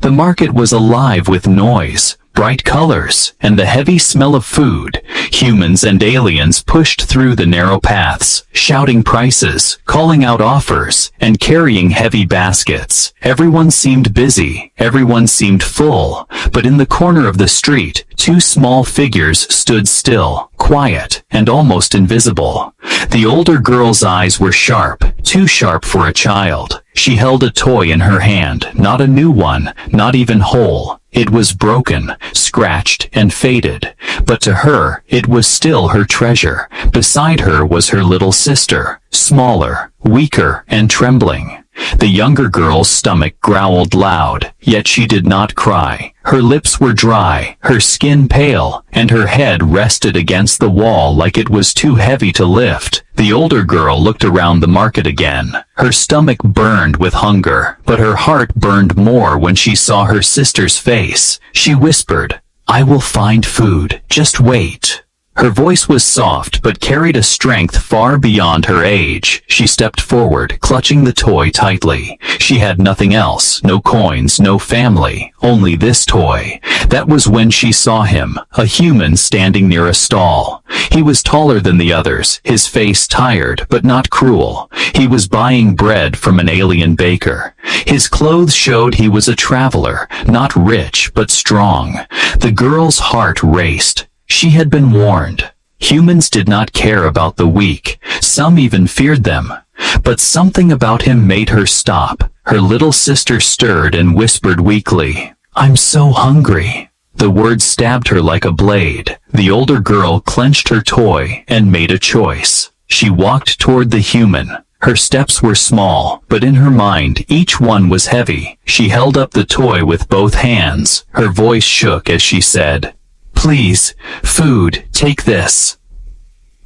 The market was alive with noise, bright colors, and the heavy smell of food. Humans and aliens pushed through the narrow paths, shouting prices, calling out offers, and carrying heavy baskets. Everyone seemed busy, everyone seemed full, but in the corner of the street, two small figures stood still, quiet, and almost invisible. The older girl's eyes were sharp, too sharp for a child. She held a toy in her hand, not a new one, not even whole. It was broken, scratched, and faded, but to her, it was still her treasure. Beside her was her little sister, smaller, weaker, and trembling. The younger girl's stomach growled loud, yet she did not cry. Her lips were dry, her skin pale, and her head rested against the wall like it was too heavy to lift. The older girl looked around the market again. Her stomach burned with hunger, but her heart burned more when she saw her sister's face. She whispered, "I will find food, just wait." Her voice was soft but carried a strength far beyond her age. She stepped forward, clutching the toy tightly. She had nothing else, no coins, no family, only this toy. That was when she saw him, a human standing near a stall. He was taller than the others, his face tired but not cruel. He was buying bread from an alien baker. His clothes showed he was a traveler, not rich but strong. The girl's heart raced. She had been warned. Humans did not care about the weak. Some even feared them. But something about him made her stop. Her little sister stirred and whispered weakly, "I'm so hungry." The word stabbed her like a blade. The older girl clenched her toy and made a choice. She walked toward the human. Her steps were small, but in her mind each one was heavy. She held up the toy with both hands. Her voice shook as she said, "Please, food, take this."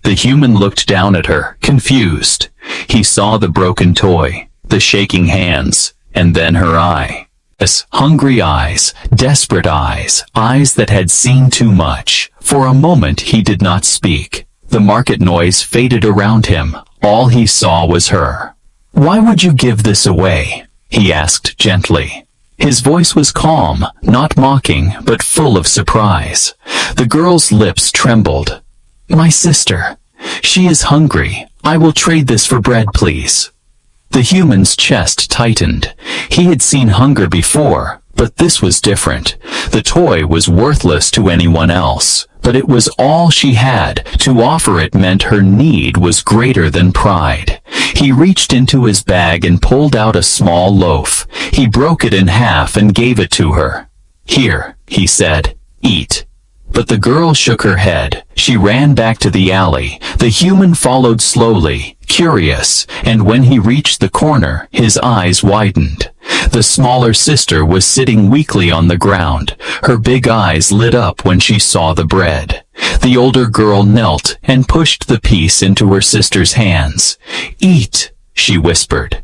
The human looked down at her, confused. He saw the broken toy, the shaking hands, and then her eyes. Hungry eyes, desperate eyes, eyes that had seen too much. For a moment he did not speak. The market noise faded around him. All he saw was her. "Why would you give this away?" he asked gently. His voice was calm, not mocking, but full of surprise. The girl's lips trembled. "My sister. She is hungry. I will trade this for bread, please." The human's chest tightened. He had seen hunger before, but this was different. The toy was worthless to anyone else, but it was all she had. To offer it meant her need was greater than pride. He reached into his bag and pulled out a small loaf. He broke it in half and gave it to her. "Here," he said, "eat." But the girl shook her head. She ran back to the alley. The human followed slowly, curious, and when he reached the corner, his eyes widened. The smaller sister was sitting weakly on the ground. Her big eyes lit up when she saw the bread. The older girl knelt and pushed the piece into her sister's hands. "Eat," she whispered.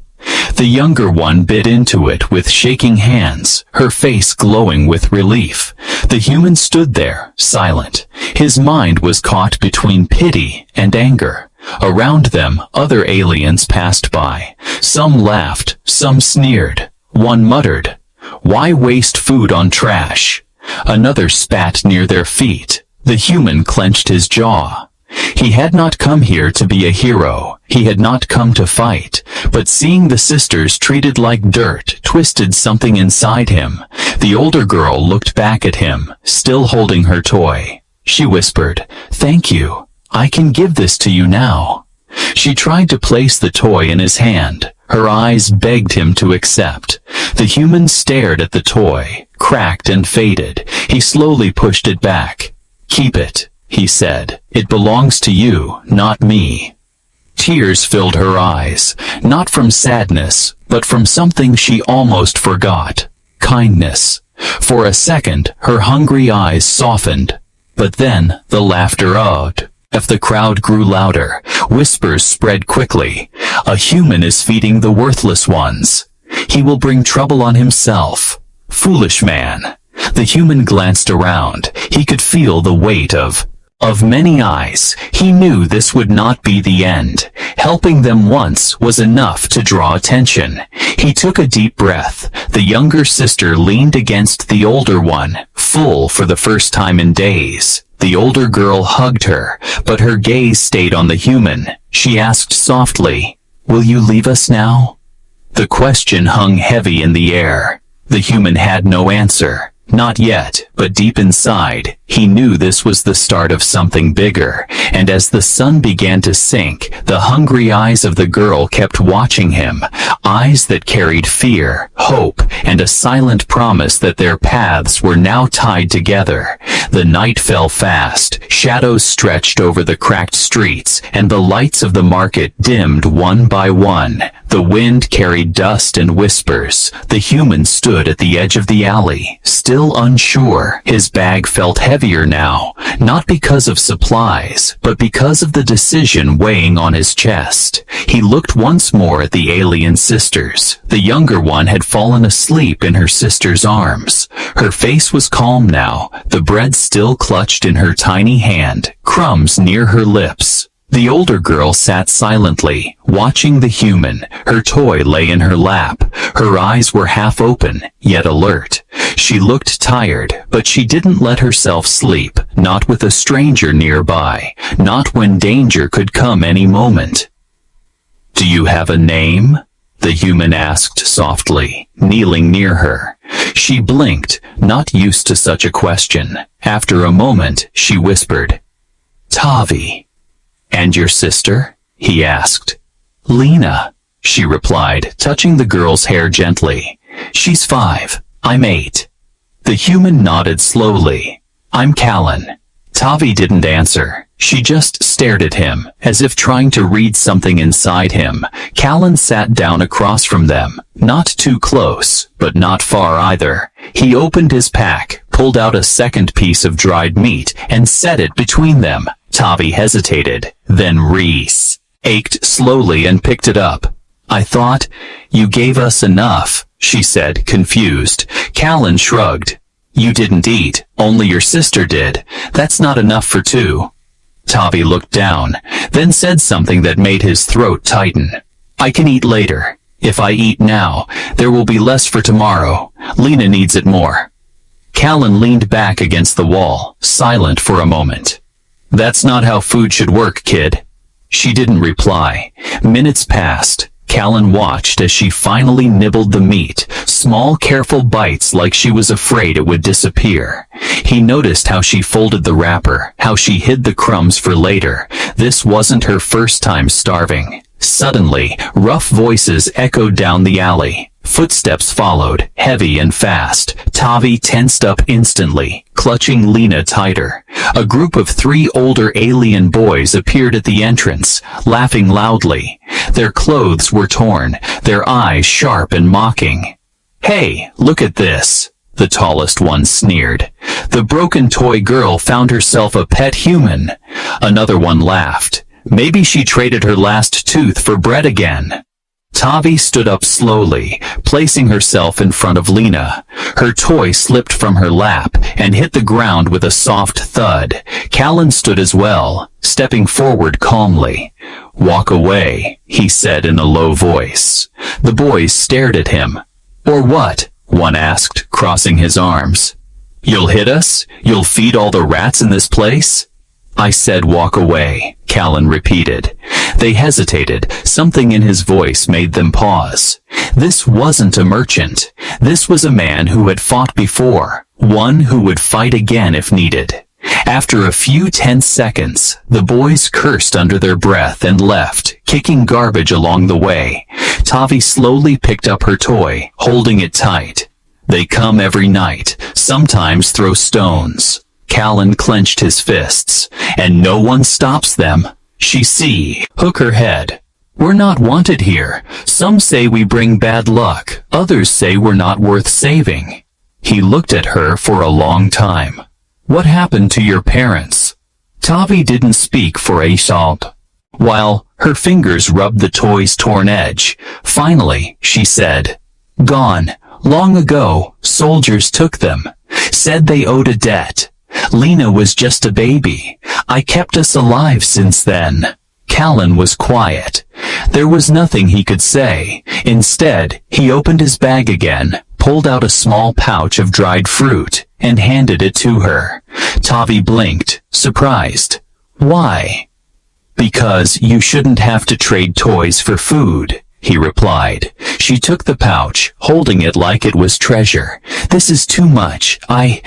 The younger one bit into it with shaking hands, her face glowing with relief. The human stood there, silent. His mind was caught between pity and anger. Around them, other aliens passed by. Some laughed, some sneered. One muttered, "Why waste food on trash?" Another spat near their feet. The human clenched his jaw. He had not come here to be a hero. He had not come to fight. But seeing the sisters treated like dirt twisted something inside him. The older girl looked back at him, still holding her toy. She whispered, "Thank you. I can give this to you now." She tried to place the toy in his hand. Her eyes begged him to accept. The human stared at the toy, cracked and faded. He slowly pushed it back. "Keep it," he said. "It belongs to you, not me." Tears filled her eyes, not from sadness, but from something she almost forgot. Kindness. For a second, her hungry eyes softened. But then, the laughter ebbed. If the crowd grew louder, whispers spread quickly. "A human is feeding the worthless ones. He will bring trouble on himself. Foolish man." The human glanced around. He could feel the weight of Of many eyes, he knew this would not be the end. Helping them once was enough to draw attention. He took a deep breath. The younger sister leaned against the older one, full for the first time in days. The older girl hugged her, but her gaze stayed on the human. She asked softly, "Will you leave us now?" The question hung heavy in the air. The human had no answer. Not yet, but deep inside, he knew this was the start of something bigger, and as the sun began to sink, the hungry eyes of the girl kept watching him, eyes that carried fear, hope, and a silent promise that their paths were now tied together. The night fell fast, shadows stretched over the cracked streets, and the lights of the market dimmed one by one. The wind carried dust and whispers. The human stood at the edge of the alley, still unsure. His bag felt heavier now, not because of supplies, but because of the decision weighing on his chest. He looked once more at the alien sisters. The younger one had fallen asleep in her sister's arms. Her face was calm now, the bread still clutched in her tiny hand, crumbs near her lips. The older girl sat silently, watching the human. Her toy lay in her lap. Her eyes were half open, yet alert. She looked tired, but she didn't let herself sleep, not with a stranger nearby, not when danger could come any moment. "Do you have a name?" the human asked softly, kneeling near her. She blinked, not used to such a question. After a moment, she whispered, "Tavi." "And your sister?" he asked. "Lena," she replied, touching the girl's hair gently. "She's 5. I'm 8. The human nodded slowly. "I'm Callan." Tavi didn't answer. She just stared at him, as if trying to read something inside him. Callan sat down across from them, not too close, but not far either. He opened his pack, pulled out a second piece of dried meat, and set it between them. Tavi hesitated. Then Reese ached slowly and picked it up. "I thought you gave us enough," she said, confused. Callan shrugged. "You didn't eat, only your sister did. That's not enough for 2. Tavi looked down, then said something that made his throat tighten. "I can eat later. If I eat now, there will be less for tomorrow. Lena needs it more." Callan leaned back against the wall, silent for a moment. "That's not how food should work, kid." She didn't reply. Minutes passed. Callan watched as she finally nibbled the meat, small careful bites like she was afraid it would disappear. He noticed how she folded the wrapper, how she hid the crumbs for later. This wasn't her first time starving. Suddenly, rough voices echoed down the alley. Footsteps followed, heavy and fast. Tavi tensed up instantly, clutching Lena tighter. A group of 3 older alien boys appeared at the entrance, laughing loudly. Their clothes were torn, their eyes sharp and mocking. "Hey, look at this," the tallest one sneered. The broken toy girl found herself a pet human. Another one laughed. Maybe she traded her last tooth for bread again. Tavi stood up slowly, placing herself in front of Lena. Her toy slipped from her lap and hit the ground with a soft thud. Callan stood as well, stepping forward calmly. "Walk away," he said in a low voice. The boys stared at him. "Or what?" one asked, crossing his arms. "You'll hit us? You'll feed all the rats in this place?" "I said walk away," Callan repeated. They hesitated. Something in his voice made them pause. This wasn't a merchant. This was a man who had fought before, one who would fight again if needed. After a few tense seconds, the boys cursed under their breath and left, kicking garbage along the way. Tavi slowly picked up her toy, holding it tight. "They come every night, sometimes throw stones." Callan clenched his fists. "And no one stops them." She shook her head. "We're not wanted here. Some say we bring bad luck. Others say we're not worth saving." He looked at her for a long time. "What happened to your parents?" Tavi didn't speak for a sob, while her fingers rubbed the toy's torn edge. Finally, she said, "Gone. Long ago, soldiers took them. Said they owed a debt. Lena was just a baby. I kept us alive since then. Callan was quiet. There was nothing he could say. Instead, he opened his bag again, pulled out a small pouch of dried fruit, and handed it to her. Tavi blinked, surprised. Why? Because you shouldn't have to trade toys for food, he replied. She took the pouch, holding it like it was treasure. This is too much. I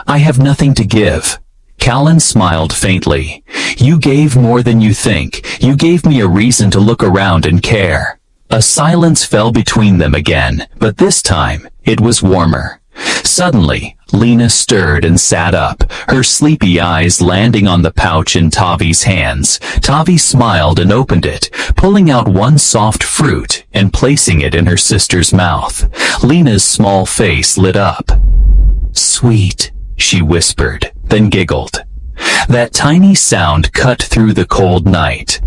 have nothing to give. Callan smiled faintly. You gave more than you think. You gave me a reason to look around and care. A silence fell between them again, but this time it was warmer. Suddenly, Lena stirred and sat up, her sleepy eyes landing on the pouch in Tavi's hands. Tavi smiled and opened it, pulling out one soft fruit and placing it in her sister's mouth. Lena's small face lit up. Sweet, she whispered, then giggled. That tiny sound cut through the cold night.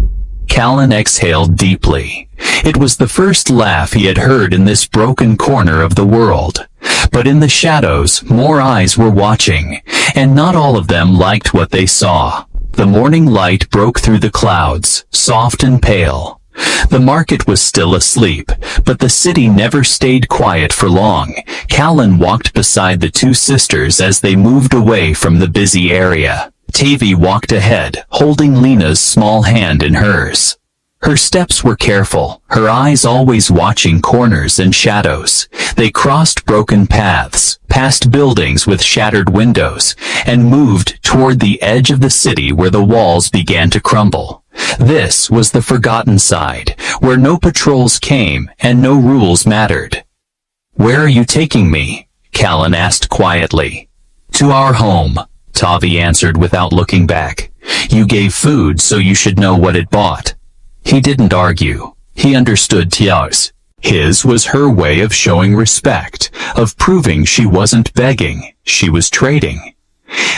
Callan exhaled deeply. It was the first laugh he had heard in this broken corner of the world. But in the shadows, more eyes were watching, and not all of them liked what they saw. The morning light broke through the clouds, soft and pale. The market was still asleep, but the city never stayed quiet for long. Callan walked beside the two sisters as they moved away from the busy area. Tavi walked ahead, holding Lena's small hand in hers. Her steps were careful, her eyes always watching corners and shadows. They crossed broken paths, past buildings with shattered windows, and moved toward the edge of the city where the walls began to crumble. This was the forgotten side, where no patrols came and no rules mattered. Where are you taking me? Callan asked quietly. To our home, Tavi answered without looking back. You gave food, so you should know what it bought. He didn't argue. He understood Tia's. His was her way of showing respect, of proving she wasn't begging, she was trading.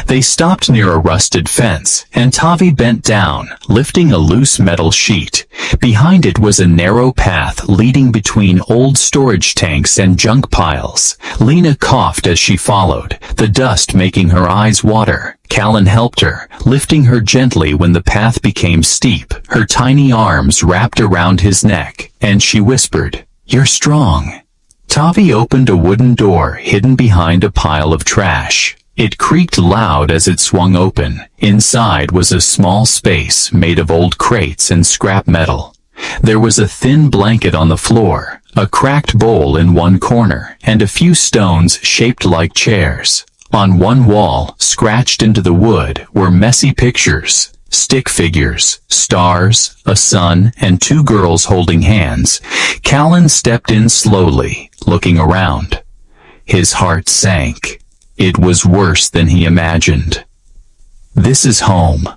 They stopped near a rusted fence, and Tavi bent down, lifting a loose metal sheet. Behind it was a narrow path leading between old storage tanks and junk piles. Lena coughed as she followed, the dust making her eyes water. Callan helped her, lifting her gently when the path became steep, her tiny arms wrapped around his neck, and she whispered, "You're strong." Tavi opened a wooden door hidden behind a pile of trash. It creaked loud as it swung open. Inside was a small space made of old crates and scrap metal. There was a thin blanket on the floor, a cracked bowl in one corner, and a few stones shaped like chairs. On one wall, scratched into the wood, were messy pictures. Stick figures, stars, a sun, and two girls holding hands. Callan stepped in slowly, looking around. His heart sank. It was worse than he imagined. This is home,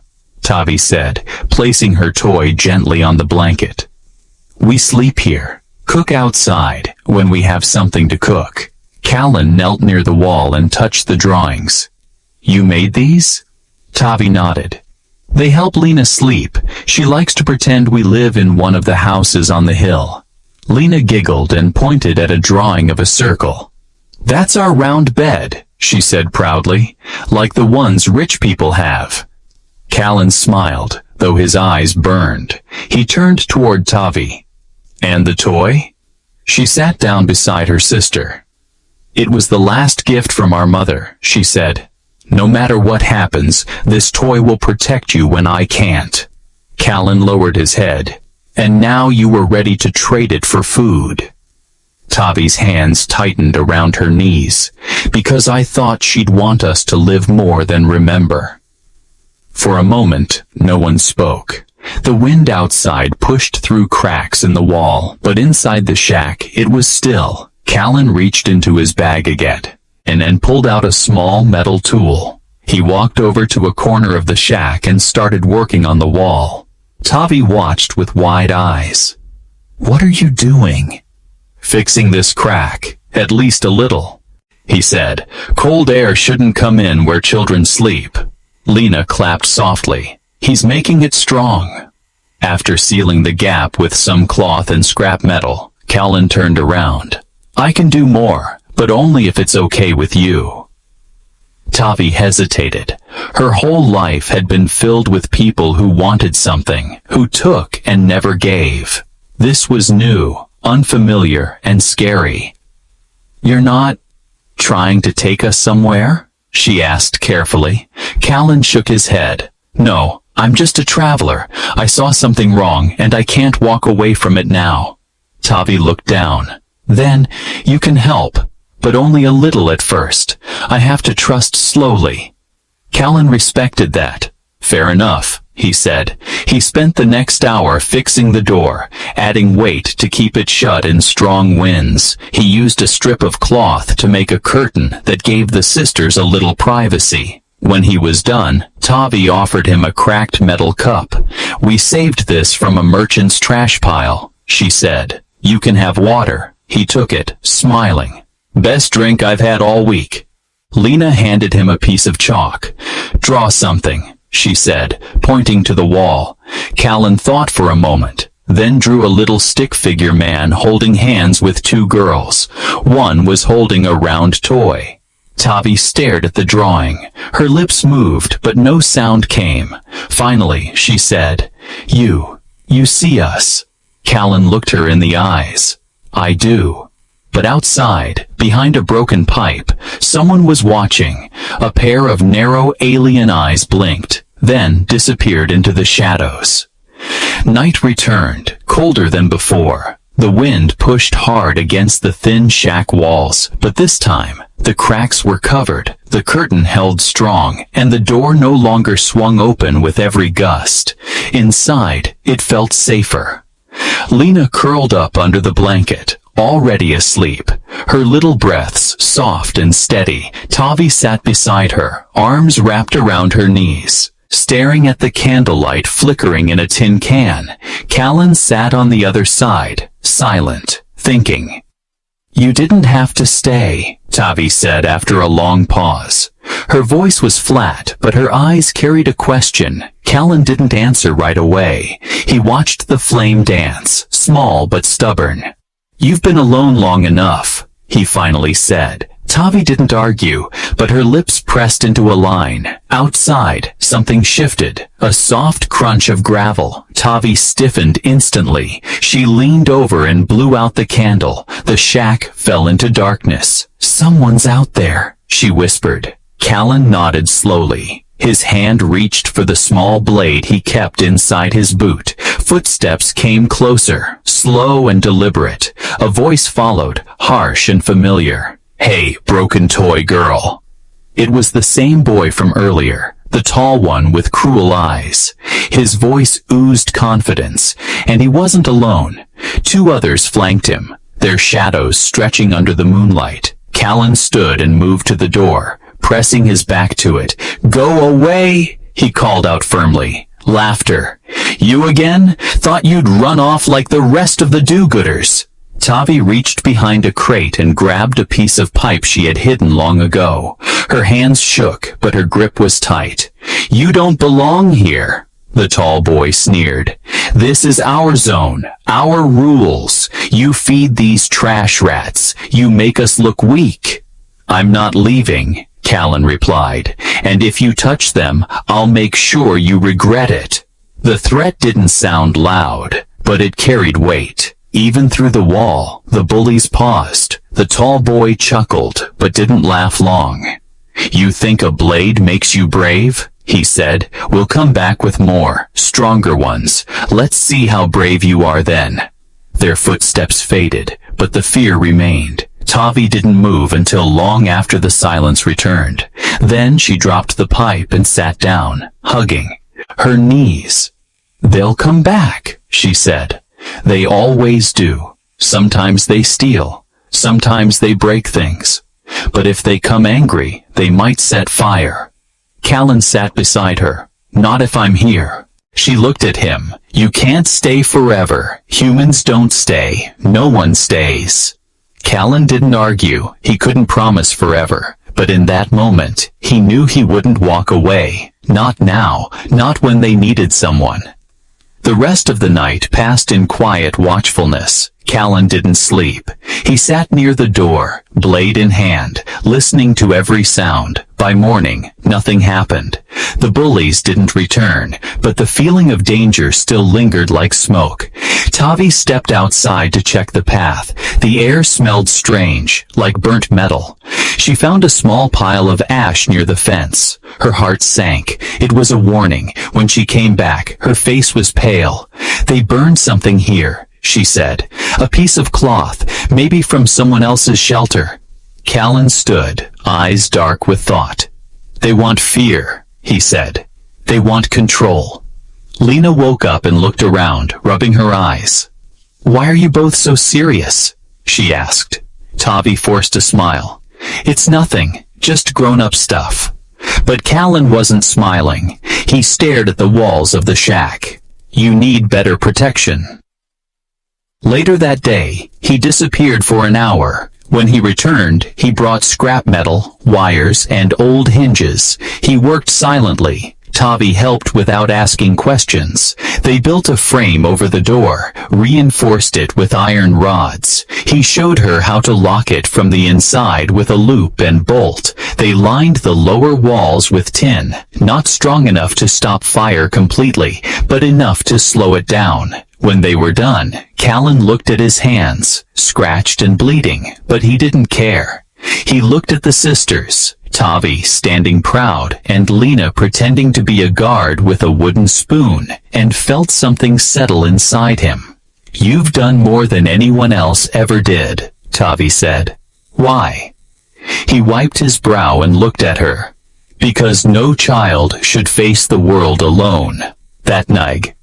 Tavi said, placing her toy gently on the blanket. We sleep here, cook outside, when we have something to cook. Callan knelt near the wall and touched the drawings. You made these? Tavi nodded. They help Lena sleep. She likes to pretend we live in one of the houses on the hill. Lena giggled and pointed at a drawing of a circle. That's our round bed, she said proudly, like the ones rich people have. Callan smiled, though his eyes burned. He turned toward Tavi. And the toy? She sat down beside her sister. It was the last gift from our mother, she said. No matter what happens, this toy will protect you when I can't. Callan lowered his head. And now you were ready to trade it for food. Tavi's hands tightened around her knees, because I thought she'd want us to live more than remember. For a moment, no one spoke. The wind outside pushed through cracks in the wall, but inside the shack, it was still. Callan reached into his bag again, and pulled out a small metal tool. He walked over to a corner of the shack and started working on the wall. Tavi watched with wide eyes. What are you doing? Fixing this crack, at least a little, he said. Cold air shouldn't come in where children sleep. Lena clapped softly. He's making it strong. After sealing the gap with some cloth and scrap metal, Callan turned around. I can do more, but only if it's okay with you. Tavi hesitated. Her whole life had been filled with people who wanted something, who took and never gave. This was new, unfamiliar, and scary. "You're not trying to take us somewhere?" she asked carefully. Callan shook his head. "No, I'm just a traveler. I saw something wrong, and I can't walk away from it now." Tavi looked down. "Then, you can help, but only a little at first. I have to trust slowly." Callan respected that. "Fair enough," he said. He spent the next hour fixing the door, adding weight to keep it shut in strong winds. He used a strip of cloth to make a curtain that gave the sisters a little privacy. When he was done, Tavi offered him a cracked metal cup. "We saved this from a merchant's trash pile," she said. "You can have water." He took it, smiling. "Best drink I've had all week." Lena handed him a piece of chalk. "Draw something," she said, pointing to the wall. Callan thought for a moment, then drew a little stick figure man holding hands with two girls. One was holding a round toy. Tavi stared at the drawing. Her lips moved, but no sound came. Finally, she said, You see us." Callan looked her in the eyes. "I do." But outside, behind a broken pipe, someone was watching. A pair of narrow alien eyes blinked, then disappeared into the shadows. Night returned, colder than before. The wind pushed hard against the thin shack walls, but this time, the cracks were covered, the curtain held strong, and the door no longer swung open with every gust. Inside, it felt safer. Lena curled up under the blanket, already asleep, her little breaths soft and steady. Tavi sat beside her, arms wrapped around her knees, staring at the candlelight flickering in a tin can. Callan sat on the other side, silent, thinking. "You didn't have to stay," Tavi said after a long pause. Her voice was flat, but her eyes carried a question. Callan didn't answer right away. He watched the flame dance, small but stubborn. "You've been alone long enough," he finally said. Tavi didn't argue, but her lips pressed into a line. Outside, something shifted, a soft crunch of gravel. Tavi stiffened instantly. She leaned over and blew out the candle. The shack fell into darkness. "Someone's out there," she whispered. Callan nodded slowly. His hand reached for the small blade he kept inside his boot. Footsteps came closer, slow and deliberate. A voice followed, harsh and familiar. "Hey, broken toy girl." It was the same boy from earlier, the tall one with cruel eyes. His voice oozed confidence, and he wasn't alone. Two others flanked him, their shadows stretching under the moonlight. Callan stood and moved to the door, pressing his back to it. "Go away," he called out firmly. Laughter. "You again? Thought you'd run off like the rest of the do-gooders." Tavi reached behind a crate and grabbed a piece of pipe she had hidden long ago. Her hands shook, but her grip was tight. "You don't belong here," the tall boy sneered. "This is our zone, our rules. You feed these trash rats. You make us look weak." "I'm not leaving," Callan replied, "and if you touch them, I'll make sure you regret it." The threat didn't sound loud, but it carried weight. Even through the wall, the bullies paused. The tall boy chuckled, but didn't laugh long. "You think a blade makes you brave?" he said. "We'll come back with more, stronger ones. Let's see how brave you are then." Their footsteps faded, but the fear remained. Tavi didn't move until long after the silence returned. Then she dropped the pipe and sat down, hugging her knees. "They'll come back," she said. "They always do. Sometimes they steal. Sometimes they break things. But if they come angry, they might set fire." Callan sat beside her. "Not if I'm here." She looked at him. "You can't stay forever. Humans don't stay. No one stays." Callan didn't argue. He couldn't promise forever. But in that moment, he knew he wouldn't walk away. Not now. Not when they needed someone. The rest of the night passed in quiet watchfulness. Callan didn't sleep. He sat near the door, blade in hand, listening to every sound. By morning, nothing happened. The bullies didn't return, but the feeling of danger still lingered like smoke. Tavi stepped outside to check the path. The air smelled strange, like burnt metal. She found a small pile of ash near the fence. Her heart sank. It was a warning. When she came back, her face was pale. "They burned something here," she said. "A piece of cloth, maybe from someone else's shelter." Callan stood, eyes dark with thought. "They want fear," he said. "They want control." Lena woke up and looked around, rubbing her eyes. "Why are you both so serious?" she asked. Tavi forced a smile. "It's nothing, just grown-up stuff." But Callan wasn't smiling. He stared at the walls of the shack. "You need better protection." Later that day, he disappeared for an hour. When he returned, he brought scrap metal, wires, and old hinges. He worked silently. Tavi helped without asking questions. They built a frame over the door, reinforced it with iron rods. He showed her how to lock it from the inside with a loop and bolt. They lined the lower walls with tin, not strong enough to stop fire completely, but enough to slow it down. When they were done, Callan looked at his hands, scratched and bleeding, but he didn't care. He looked at the sisters, Tavi standing proud and Lena pretending to be a guard with a wooden spoon, and felt something settle inside him. "You've done more than anyone else ever did," Tavi said. "Why?" He wiped his brow and looked at her. "Because no child should face the world alone." That night,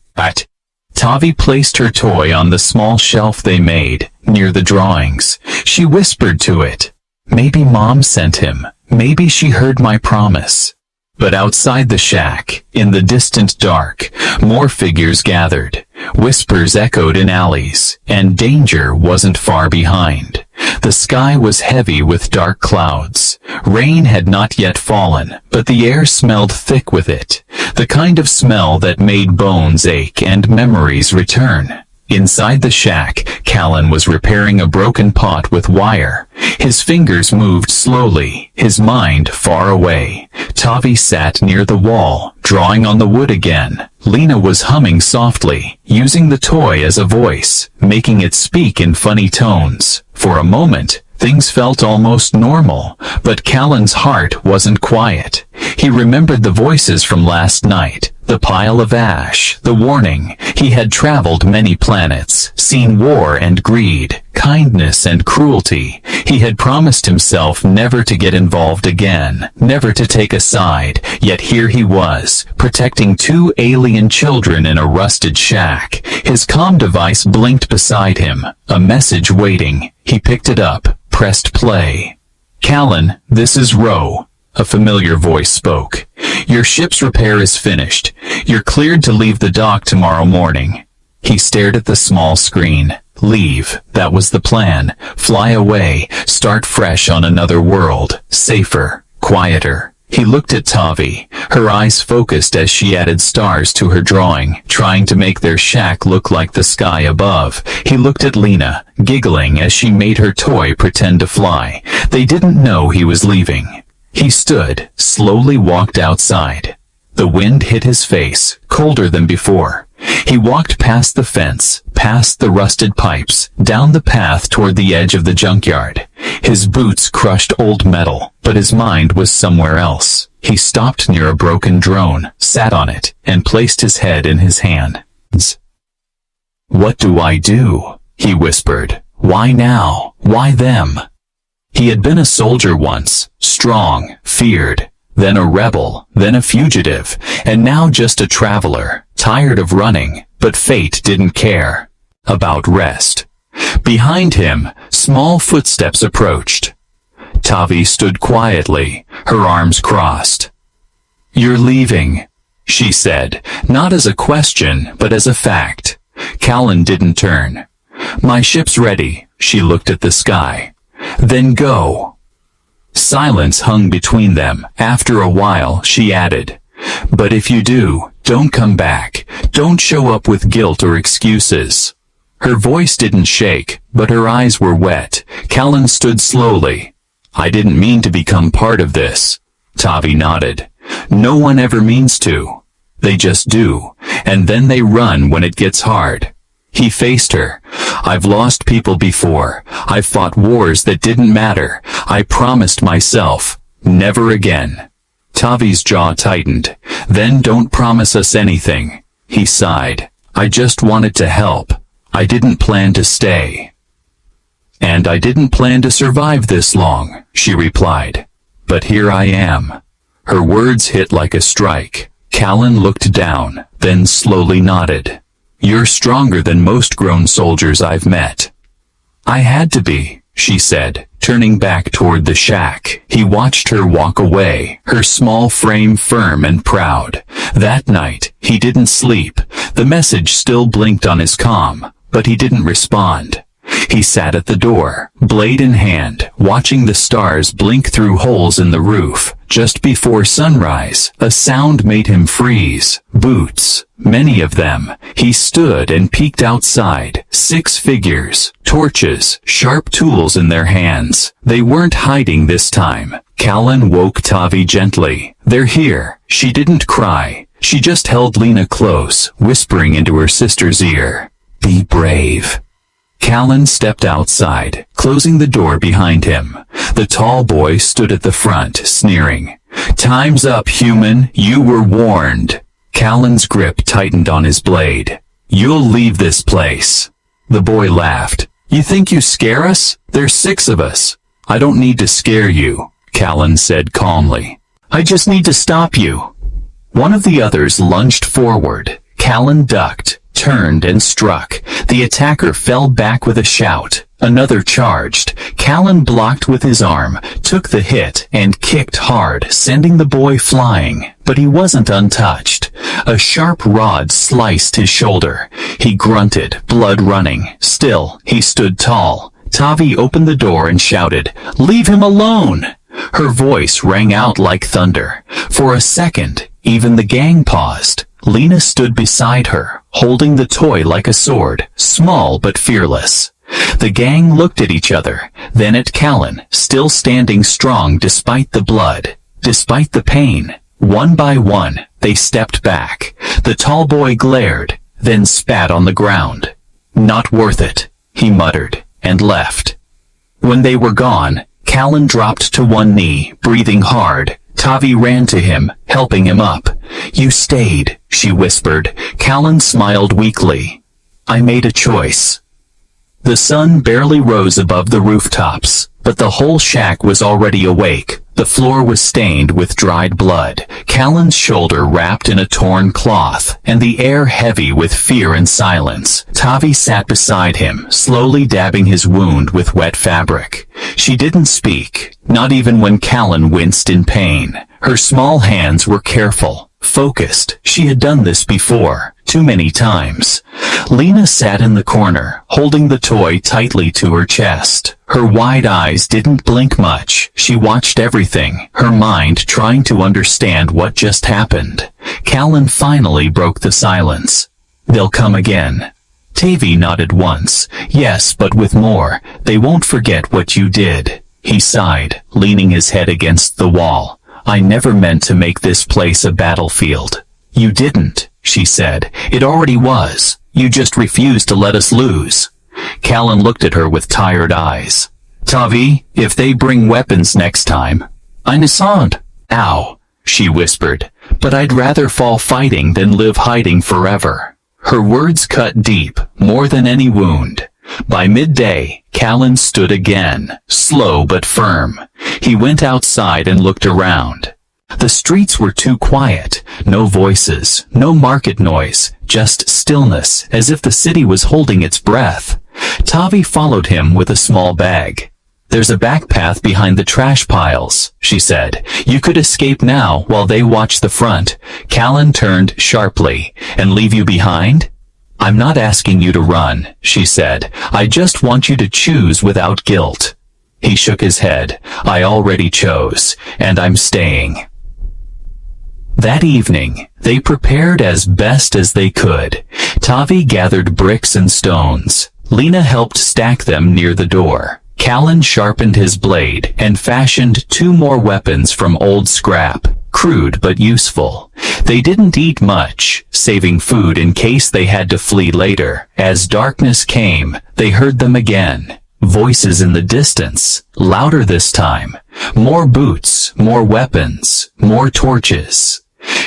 Tavi placed her toy on the small shelf they made, near the drawings. She whispered to it, "Maybe Mom sent him. Maybe she heard my promise." But outside the shack, in the distant dark, more figures gathered. Whispers echoed in alleys, and danger wasn't far behind. The sky was heavy with dark clouds. Rain had not yet fallen, but the air smelled thick with it, the kind of smell that made bones ache and memories return. Inside the shack, Callan was repairing a broken pot with wire. His fingers moved slowly, his mind far away. Tavi sat near the wall, drawing on the wood again. Lena was humming softly, using the toy as a voice, making it speak in funny tones. For a moment, things felt almost normal, but Callan's heart wasn't quiet. He remembered the voices from last night, the pile of ash, the warning. He had traveled many planets, seen war and greed, kindness and cruelty. He had promised himself never to get involved again, never to take a side, yet here he was, protecting two alien children in a rusted shack. His comm device blinked beside him, a message waiting. He picked it up, pressed play. "Callan, this is Ro," a familiar voice spoke. "Your ship's repair is finished. You're cleared to leave the dock tomorrow morning." He stared at the small screen. Leave, that was the plan. Fly away, start fresh on another world, safer, quieter. He looked at Tavi, her eyes focused as she added stars to her drawing, trying to make their shack look like the sky above. He looked at Lena, giggling as she made her toy pretend to fly. They didn't know he was leaving. He stood, slowly walked outside. The wind hit his face, colder than before. He walked past the fence, past the rusted pipes, down the path toward the edge of the junkyard. His boots crushed old metal, but his mind was somewhere else. He stopped near a broken drone, sat on it, and placed his head in his hands. "What do I do?" he whispered. "Why now? Why them?" He had been a soldier once, strong, feared, then a rebel, then a fugitive, and now just a traveler, tired of running, but fate didn't care about rest. Behind him, small footsteps approached. Tavi stood quietly, her arms crossed. "You're leaving," she said, not as a question, but as a fact. Callan didn't turn. "My ship's ready," she looked at the sky. "Then go." Silence hung between them. After a while, she added, "But if you do, don't come back. Don't show up with guilt or excuses." Her voice didn't shake, but her eyes were wet. Callan stood slowly. I didn't mean to become part of this. Tavi nodded. No one ever means to. They just do, and then they run when it gets hard. He faced her. I've lost people before. I've fought wars that didn't matter. I promised myself, never again. Tavi's jaw tightened. Then don't promise us anything. He sighed. I just wanted to help. I didn't plan to stay. And I didn't plan to survive this long, she replied. But here I am. Her words hit like a strike. Callan looked down, then slowly nodded. You're stronger than most grown soldiers I've met. I had to be, she said, turning back toward the shack. He watched her walk away, her small frame firm and proud. That night, he didn't sleep. The message still blinked on his comm, but he didn't respond. He sat at the door, blade in hand, watching the stars blink through holes in the roof. Just before sunrise, a sound made him freeze. Boots, many of them. He stood and peeked outside. 6 figures, torches, sharp tools in their hands. They weren't hiding this time. Callan woke Tavi gently. They're here. She didn't cry. She just held Lena close, whispering into her sister's ear. Be brave. Callan stepped outside, closing the door behind him. The tall boy stood at the front, sneering. Time's up, human. You were warned. Callan's grip tightened on his blade. You'll leave this place. The boy laughed. You think you scare us? There's 6 of us. I don't need to scare you, Callan said calmly. I just need to stop you. One of the others lunged forward. Callan ducked, turned, and struck. The attacker fell back with a shout. Another charged. Callan blocked with his arm, took the hit, and kicked hard, sending the boy flying. But he wasn't untouched. A sharp rod sliced his shoulder. He grunted, blood running. Still, he stood tall. Tavi opened the door and shouted, Leave him alone! Her voice rang out like thunder. For a second, even the gang paused. Lena stood beside her, holding the toy like a sword, small but fearless. The gang looked at each other, then at Callan, still standing strong despite the blood, despite the pain. One by one, they stepped back. The tall boy glared, then spat on the ground. Not worth it, he muttered, and left. When they were gone, Callan dropped to one knee, breathing hard. Tavi ran to him, helping him up. You stayed, she whispered. Callan smiled weakly. I made a choice. The sun barely rose above the rooftops, but the whole shack was already awake. The floor was stained with dried blood, Callan's shoulder wrapped in a torn cloth, and the air heavy with fear and silence. Tavi sat beside him, slowly dabbing his wound with wet fabric. She didn't speak, not even when Callan winced in pain. Her small hands were careful, focused. She had done this before, too many times. Lena sat in the corner, holding the toy tightly to her chest. Her wide eyes didn't blink much. She watched everything, her mind trying to understand what just happened. Callan finally broke the silence. They'll come again. Tavi nodded once. Yes, but with more. They won't forget what you did. He sighed, leaning his head against the wall. I never meant to make this place a battlefield. You didn't, she said. It already was. You just refused to let us lose. Callan looked at her with tired eyes. Tavi, if they bring weapons next time. I understand. Ow, she whispered. But I'd rather fall fighting than live hiding forever. Her words cut deep, more than any wound. By midday, Callan stood again, slow but firm. He went outside and looked around. The streets were too quiet, no voices, no market noise, just stillness, as if the city was holding its breath. Tavi followed him with a small bag. There's a back path behind the trash piles, she said. You could escape now while they watch the front. Callan turned sharply. And leave you behind? I'm not asking you to run, she said. I just want you to choose without guilt. He shook his head. I already chose, and I'm staying. That evening, they prepared as best as they could. Tavi gathered bricks and stones. Lena helped stack them near the door. Callan sharpened his blade and fashioned 2 more weapons from old scrap, crude but useful. They didn't eat much, saving food in case they had to flee later. As darkness came, they heard them again. Voices in the distance, louder this time. More boots, more weapons, more torches.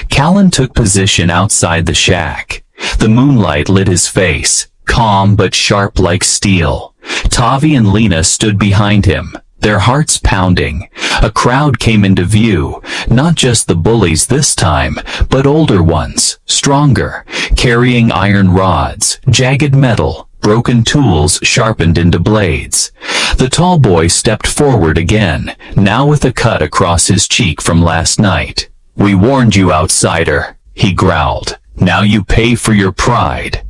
Callan took position outside the shack. The moonlight lit his face, calm but sharp like steel. Tavi and Lena stood behind him, their hearts pounding. A crowd came into view, not just the bullies this time, but older ones, stronger, carrying iron rods, jagged metal, broken tools sharpened into blades. The tall boy stepped forward again, now with a cut across his cheek from last night. "We warned you, outsider," he growled. "Now you pay for your pride."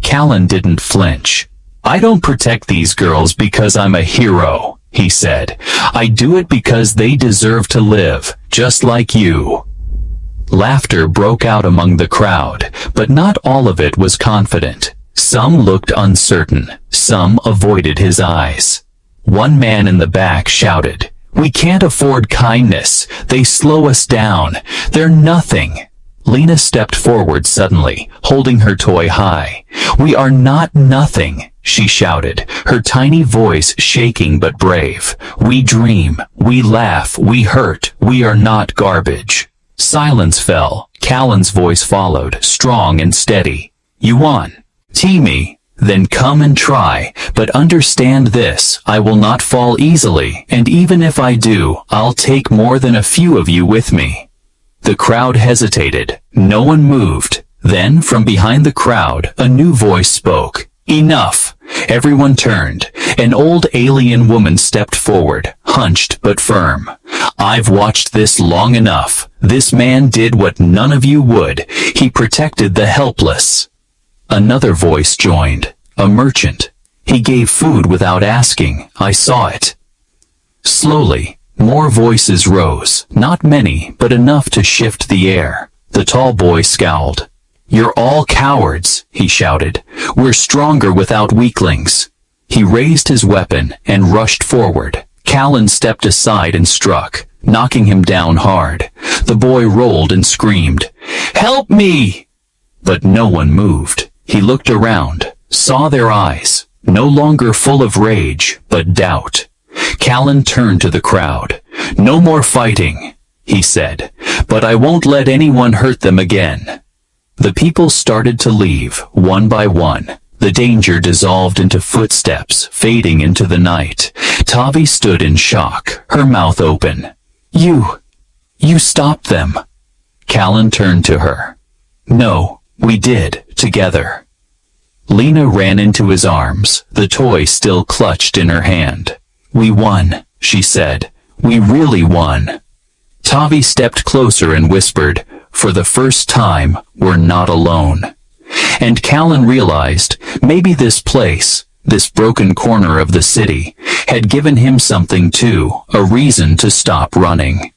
Callan didn't flinch. "I don't protect these girls because I'm a hero," he said. "I do it because they deserve to live, just like you." Laughter broke out among the crowd, but not all of it was confident. Some looked uncertain, some avoided his eyes. One man in the back shouted, "We can't afford kindness. They slow us down. They're nothing." Lena stepped forward suddenly, holding her toy high. "We are not nothing," she shouted, her tiny voice shaking but brave. "We dream, we laugh, we hurt, we are not garbage." Silence fell. Callan's voice followed, strong and steady. "You won. Tee me, then come and try, but understand this, I will not fall easily, and even if I do, I'll take more than a few of you with me." The crowd hesitated. No one moved. Then, from behind the crowd, a new voice spoke. "Enough!" Everyone turned. An old alien woman stepped forward, hunched but firm. "I've watched this long enough. This man did what none of you would. He protected the helpless." Another voice joined. A merchant. "He gave food without asking. I saw it." Slowly, more voices rose, not many, but enough to shift the air. The tall boy scowled. "You're all cowards," he shouted. "We're stronger without weaklings." He raised his weapon and rushed forward. Callan stepped aside and struck, knocking him down hard. The boy rolled and screamed, "Help me!" But no one moved. He looked around, saw their eyes, no longer full of rage, but doubt. Callan turned to the crowd. "No more fighting," he said, "but I won't let anyone hurt them again." The people started to leave, one by one. The danger dissolved into footsteps, fading into the night. Tavi stood in shock, her mouth open. You stopped them." Callan turned to her. "No, we did, together." Lena ran into his arms, the toy still clutched in her hand. "We won," she said. "We really won." Tavi stepped closer and whispered, "For the first time, we're not alone." And Callan realized, maybe this place, this broken corner of the city, had given him something too, a reason to stop running.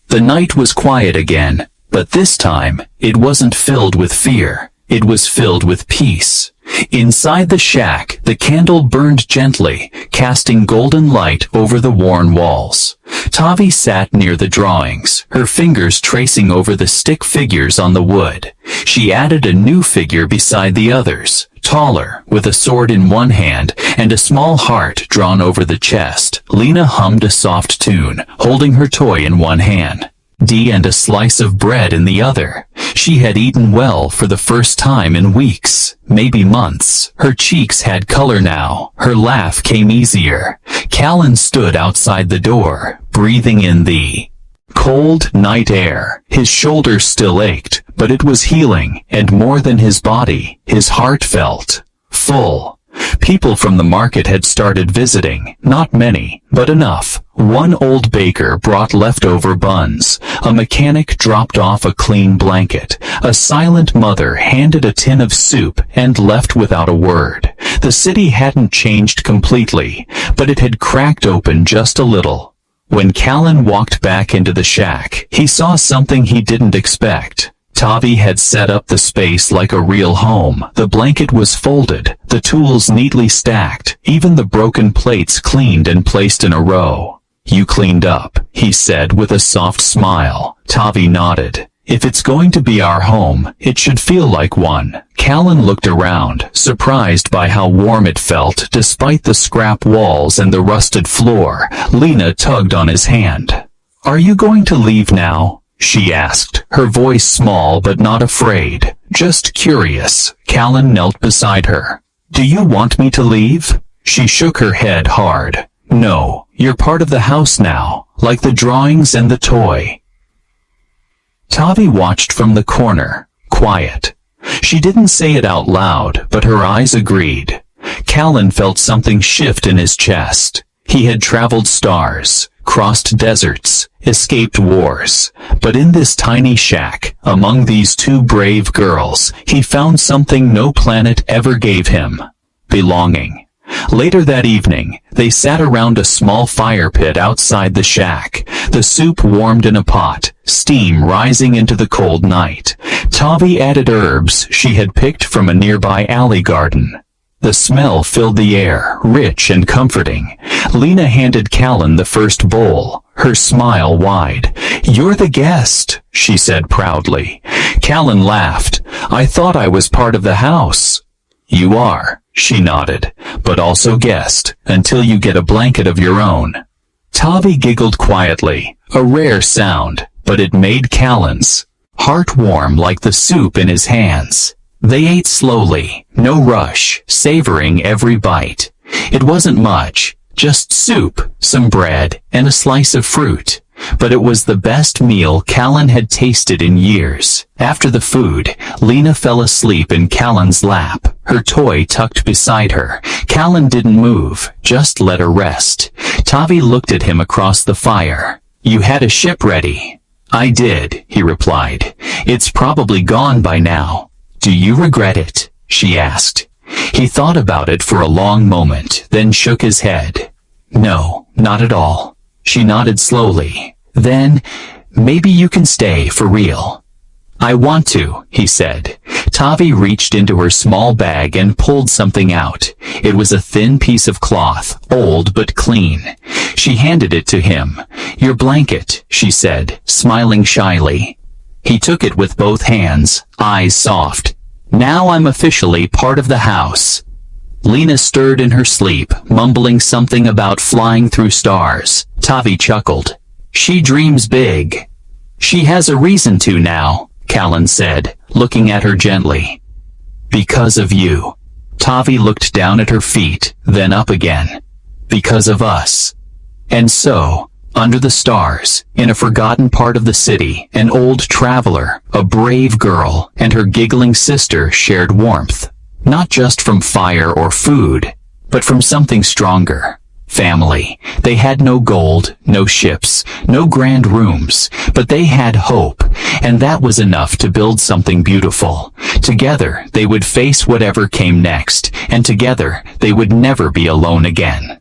The night was quiet again, but this time, it wasn't filled with fear. It was filled with peace. Inside the shack, the candle burned gently, casting golden light over the worn walls. Tavi sat near the drawings, her fingers tracing over the stick figures on the wood. She added a new figure beside the others, taller, with a sword in one hand and a small heart drawn over the chest. Lena hummed a soft tune, holding her toy in one hand. And a slice of bread in the other. She had eaten well for the first time in weeks, maybe months. Her cheeks had color now. Her laugh came easier. Callan stood outside the door, breathing in the cold night air. His shoulders still ached, but it was healing, and more than his body, his heart felt full. People from the market had started visiting, not many, but enough. One old baker brought leftover buns, a mechanic dropped off a clean blanket, a silent mother handed a tin of soup and left without a word. The city hadn't changed completely, but it had cracked open just a little. When Callan walked back into the shack, he saw something he didn't expect. Tavi had set up the space like a real home. The blanket was folded, the tools neatly stacked, even the broken plates cleaned and placed in a row. "You cleaned up," he said with a soft smile. Tavi nodded. "If it's going to be our home, it should feel like one." Callan looked around, surprised by how warm it felt despite the scrap walls and the rusted floor. Lena tugged on his hand. "Are you going to leave now?" she asked, her voice small but not afraid, just curious. Callan knelt beside her. "Do you want me to leave?" She shook her head hard. "No, you're part of the house now, like the drawings and the toy." Tavi watched from the corner, quiet. She didn't say it out loud, but her eyes agreed. Callan felt something shift in his chest. He had traveled stars, crossed deserts, escaped wars, but in this tiny shack, among these two brave girls, he found something no planet ever gave him: belonging. Later that evening, they sat around a small fire pit outside the shack, the soup warmed in a pot, steam rising into the cold night. Tavi added herbs she had picked from a nearby alley garden. The smell filled the air, rich and comforting. Lena handed Callan the first bowl, her smile wide. "You're the guest," she said proudly. Callan laughed. "I thought I was part of the house." "You are," she nodded, "but also guest, until you get a blanket of your own." Tavi giggled quietly, a rare sound, but it made Callan's heart warm like the soup in his hands. They ate slowly, no rush, savoring every bite. It wasn't much, just soup, some bread, and a slice of fruit. But it was the best meal Callan had tasted in years. After the food, Lena fell asleep in Callan's lap, her toy tucked beside her. Callan didn't move, just let her rest. Tavi looked at him across the fire. "You had a ship ready." "I did," he replied. "It's probably gone by now." "Do you regret it?" she asked. He thought about it for a long moment, then shook his head. "No, not at all." She nodded slowly. "Then, maybe you can stay for real." "I want to," he said. Tavi reached into her small bag and pulled something out. It was a thin piece of cloth, old but clean. She handed it to him. "Your blanket," she said, smiling shyly. He took it with both hands, eyes soft. "Now I'm officially part of the house." Lena stirred in her sleep, mumbling something about flying through stars. Tavi chuckled. "She dreams big." "She has a reason to now," Callan said, looking at her gently. "Because of you." Tavi looked down at her feet, then up again. "Because of us." And so, under the stars, in a forgotten part of the city, an old traveler, a brave girl, and her giggling sister shared warmth. Not just from fire or food, but from something stronger. Family. They had no gold, no ships, no grand rooms, but they had hope, and that was enough to build something beautiful. Together, they would face whatever came next, and together, they would never be alone again.